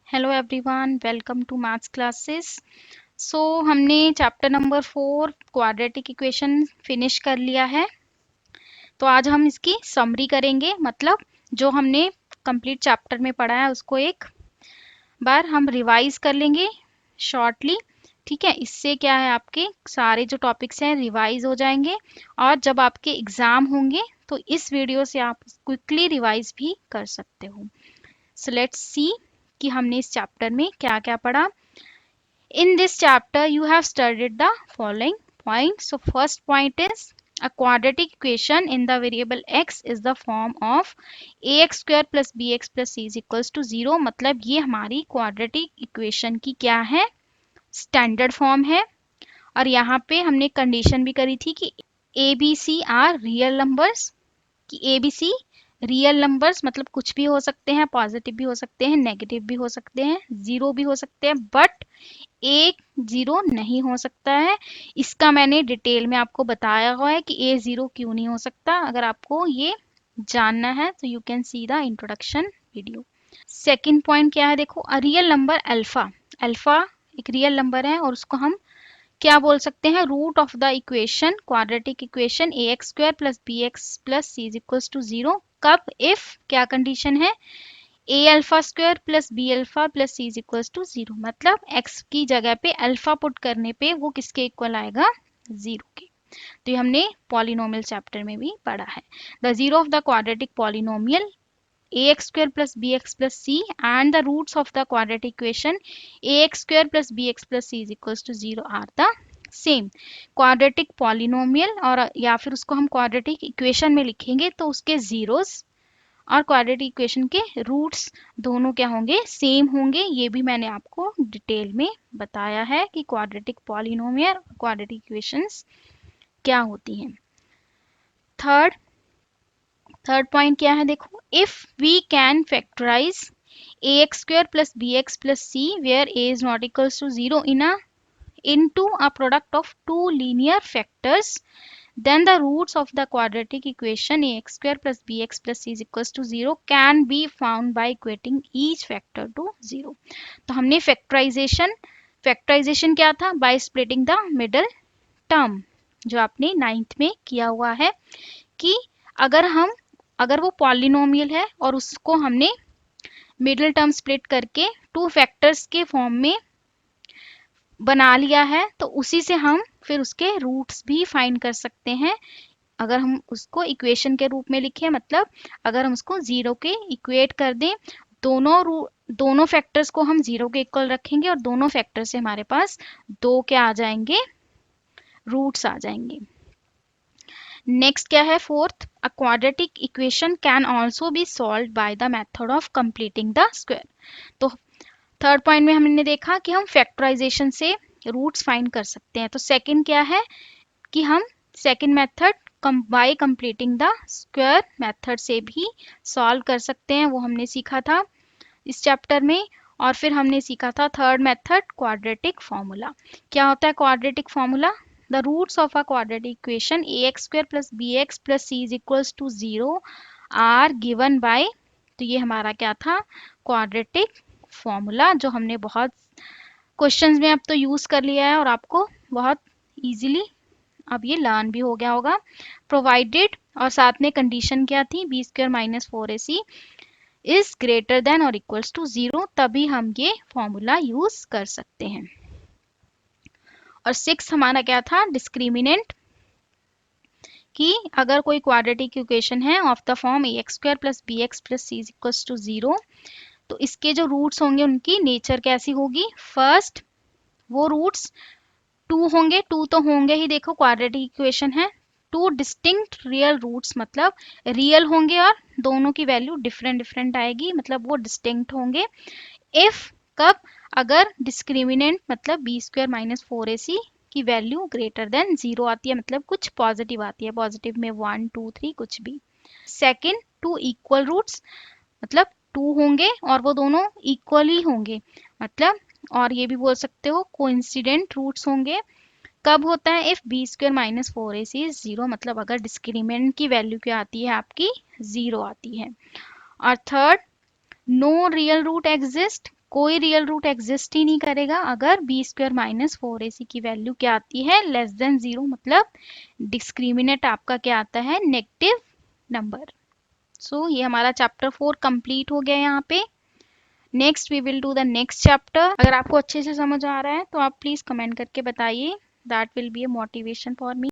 Hello everyone, welcome to maths classes. हमने chapter number 4 quadratic equation finish कर लिया है। तो आज हम इसकी समरी करेंगे, मतलब जो हमने कंप्लीट चैप्टर में पढ़ा है उसको एक बार हम रिवाइज कर लेंगे शॉर्टली। ठीक है, इससे क्या है, आपके सारे जो टॉपिक्स हैं रिवाइज हो जाएंगे और जब आपके एग्जाम होंगे तो इस वीडियो से आप क्विकली रिवाइज भी कर सकते हो। सो लेट्स सी कि हमने इस चैप्टर में क्या क्या पढ़ा। In this chapter, you have studied the following points. So, first point is a quadratic equation in the variable x is the form of ax square plus bx plus c is equals to 0. मतलब ये हमारी quadratic equation की क्या है, standard form है। और यहाँ पे हमने कंडीशन भी करी थी कि a b c are real numbers, कि a b c real numbers मतलब कुछ भी हो सकते हैं, पॉजिटिव भी हो सकते हैं, नेगेटिव भी हो सकते हैं, जीरो भी हो सकते हैं, बट एक जीरो नहीं हो सकता है। इसका मैंने डिटेल में आपको बताया हुआ है कि ए जीरो क्यों नहीं हो सकता। अगर आपको ये जानना है तो you can see the introduction video. Second point क्या है, देखो, a real number alpha, alpha एक रियल नंबर है और उसको हम क्या बोल सकते हैं, root of the equation quadratic equation a x square plus B x plus C is equals to 0। कब, इफ क्या कंडीशन है, a alpha square plus b alpha plus C is equals to 0। मतलब x की जगह पे alpha put करने पे वो किसके इक्वल आएगा, 0 के। तो ये हमने पॉलिनोमियल चैप्टर में भी पढ़ा है। The zero of the quadratic polynomial ax square plus bx plus c and the roots of the quadratic equation ax square plus bx plus c is equals to 0 are the same. Quadratic polynomial और या फिर उसको हम quadratic equation में लिखेंगे तो उसके zeros और क्वाड्रेटिक इक्वेशन के रूट्स दोनों क्या होंगे, सेम होंगे। ये भी मैंने आपको डिटेल में बताया है कि क्वाड्रेटिक पॉलिनोमियल और क्वाड्रेटिक इक्वेशंस क्या होती हैं। थर्ड पॉइंट क्या है, देखो, if we can factorise ax square plus bx plus c where a is not equals to 0 into a product of two linear factors, then the roots of the quadratic equation ax square plus bx plus c is equals to 0 can be found by equating each factor to 0। तो हमने factorisation क्या था, by splitting the middle term, जो आपने 9th में किया हुआ है कि अगर वो पॉलिनोमियल है और उसको हमने मिडिल टर्म स्प्लिट करके टू फैक्टर्स के फॉर्म में बना लिया है तो उसी से हम फिर उसके रूट्स भी फाइंड कर सकते हैं। अगर हम उसको इक्वेशन के रूप में लिखें, मतलब अगर हम उसको 0 के इक्वेट कर दें, दोनों फैक्टर्स को हम 0 के इक्वल रखेंगे और दोनों फैक्टर से हमारे पास दो क्या आ जाएंगे, रूट्स आ जाएंगे। नेक्स्ट क्या है, fourth, a quadratic equation can also be solved by the method of completing the square. तो थर्ड पॉइंट में हमने देखा कि हम फैक्टराइजेशन से रूट्स फाइंड कर सकते हैं। तो सेकंड क्या है कि हम second method by completing the square method से भी सॉल्व कर सकते हैं, वो हमने सीखा था इस चैप्टर में। और फिर हमने सीखा था थर्ड मेथड, क्वाड्रेटिक फॉर्मूला। क्या होता है quadratic formula, the roots of a quadratic equation ax square plus bx plus c is equals to 0 are given by, तो ये हमारा क्या था, क्वाड्रेटिक फॉर्मूला, जो हमने बहुत क्वेश्चंस में अब तो यूज कर लिया है और आपको बहुत इजीली अब ये लर्न भी हो गया होगा। प्रोवाइडेड, और साथ में कंडीशन क्या थी, B square minus 4ac is greater than और इक्वल्स टू 0, तभी हम ये फॉर्मूला यूज कर सकते हैं। और 6 हमारा क्या था, डिस्क्रिमिनेंट, कि अगर कोई क्वाड्रेटिक इक्वेशन है of the form A x square plus B x plus C is equals to 0, तो इसके जो रूट्स होंगे उनकी नेचर कैसी होगी, फर्स्ट वो रूट्स टू होंगे, टू तो होंगे ही, देखो क्वाड्रेटिक इक्वेशन है, टू डिस्टिंक्ट रियल रूट्स, मतलब रियल होंगे और दोनों की वैल्यू डिफरेंट डिफरेंट आएगी, मतलब वो डिस्टिंक्ट होंगे। इफ, कब, अगर डिस्क्रिमिनेंट मतलब बी स्क्वायर माइनस 4ac की वैल्यू ग्रेटर देन 0 आती है, मतलब कुछ पॉजिटिव आती है, पॉजिटिव में 1 2 3 कुछ भी। सेकंड, टू इक्वल रूट्स, मतलब टू होंगे और वो दोनों इक्वल ही होंगे, मतलब, और ये भी बोल सकते हो कोइंसिडेंट रूट्स होंगे। कब होता है, if B square minus 4ac is 0, मतलब अगर डिस्क्रिमिनेंट की वैल्यू क्या आती है आपकी, 0 आती है। और third, no real root exist, कोई रियल रूट एग्जिस्ट ही नहीं करेगा अगर बी स्क्वायर माइनस 4ac की वैल्यू क्या आती है, लेस देन 0, मतलब डिस्क्रिमिनेंट आपका क्या आता है, नेगेटिव नंबर। सो ये हमारा चैप्टर 4 कंप्लीट हो गया यहाँ पे। Next we will do the next chapter. अगर आपको अच्छे से समझ आ रहा है तो आप प्लीज कमेंट करके बताइए, that will be a motivation for me.